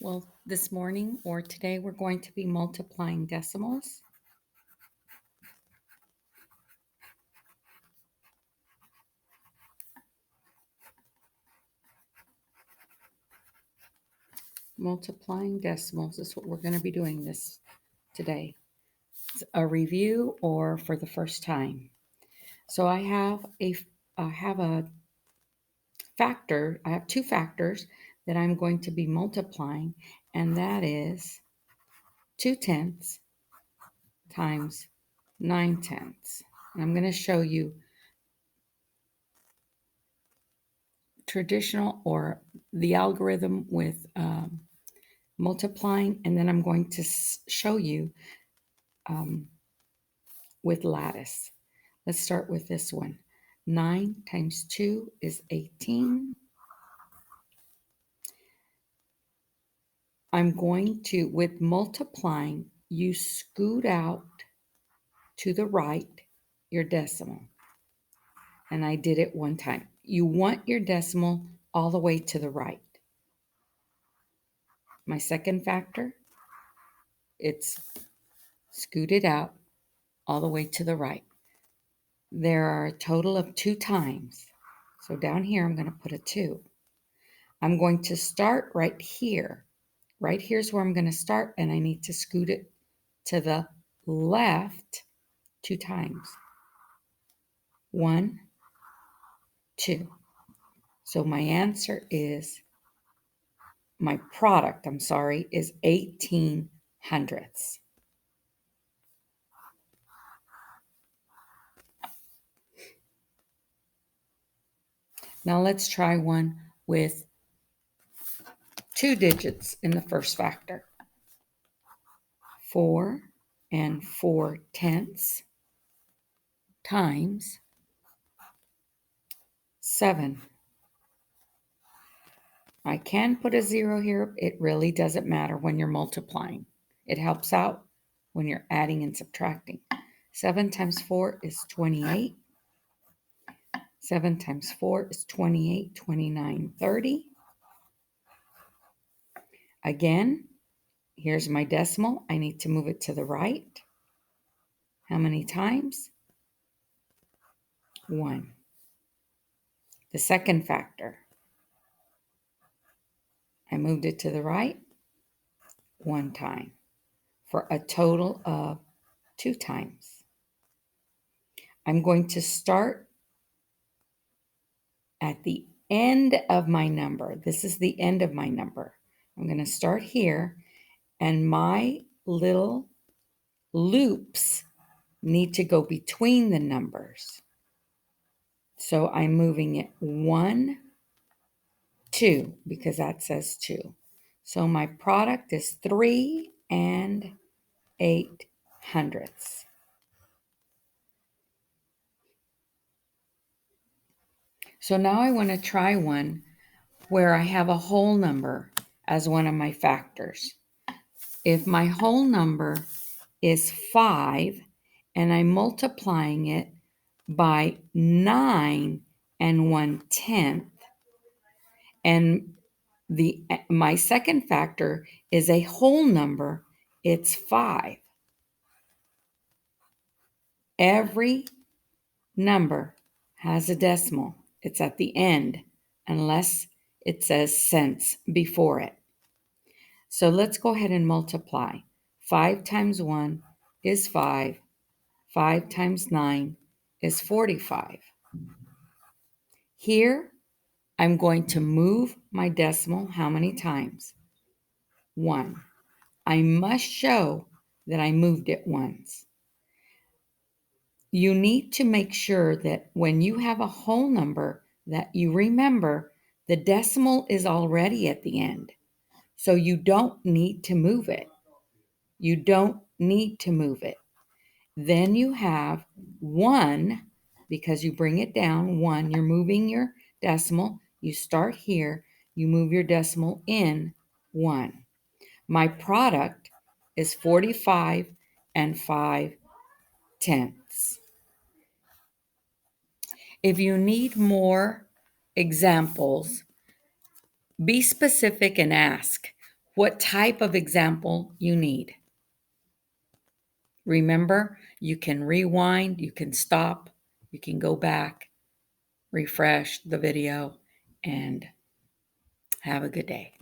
Well, this morning or today, we're going to be multiplying decimals. Multiplying decimals is what we're going to be doing this today. It's a review or for the first time. So I have a factor. I have two factors that I'm going to be multiplying, and that is 2/10 times 9/10. And I'm going to show you traditional or the algorithm with multiplying, and then I'm going to show you with lattice. Let's start with this one. 9 times 2 is 18. I'm going to, with multiplying, you scoot out to the right your decimal. And I did it one time. You want your decimal all the way to the right. My second factor, it's scooted out all the way to the right. There are a total of 2 times. So down here, I'm going to put a 2. I'm going to start right here. Right here's where I'm going to start, and I need to scoot it to the left 2 times. 1, 2. So my answer is, my product, is 18/100. Now let's try one with 2 digits in the first factor. 4 and 4/10 times 7. I can put a 0 here. It really doesn't matter when you're multiplying. It helps out when you're adding and subtracting. 7 times 4 is 28. 7 times 4 is 28, 29, 30. Again, here's my decimal. I need to move it to the right. How many times? 1. The second factor, I moved it to the right 1 time for a total of 2 times. I'm going to start at the end of my number. This is the end of my number. I'm going to start here, and my little loops need to go between the numbers. So I'm moving it 1, 2, because that says 2. So my product is 3 8/8. So now I want to try one where I have a whole number as one of my factors. If my whole number is 5 and I'm multiplying it by 9 1/10, and my second factor is a whole number, it's 5. Every number has a decimal. It's at the end, unless it says cents before it. So let's go ahead and multiply. 5 times 1 is 5. 5 times 9 is 45. Here, I'm going to move my decimal how many times? 1. I must show that I moved it once. You need to make sure that when you have a whole number that you remember the decimal is already at the end. So you don't need to move it. You don't need to move it. Then you have 1, because you bring it down 1, you're moving your decimal. You start here, you move your decimal in 1. My product is 45 5/10. If you need more examples, be specific and ask, what type of example you need. Remember, you can rewind, you can stop, you can go back, refresh the video, and have a good day.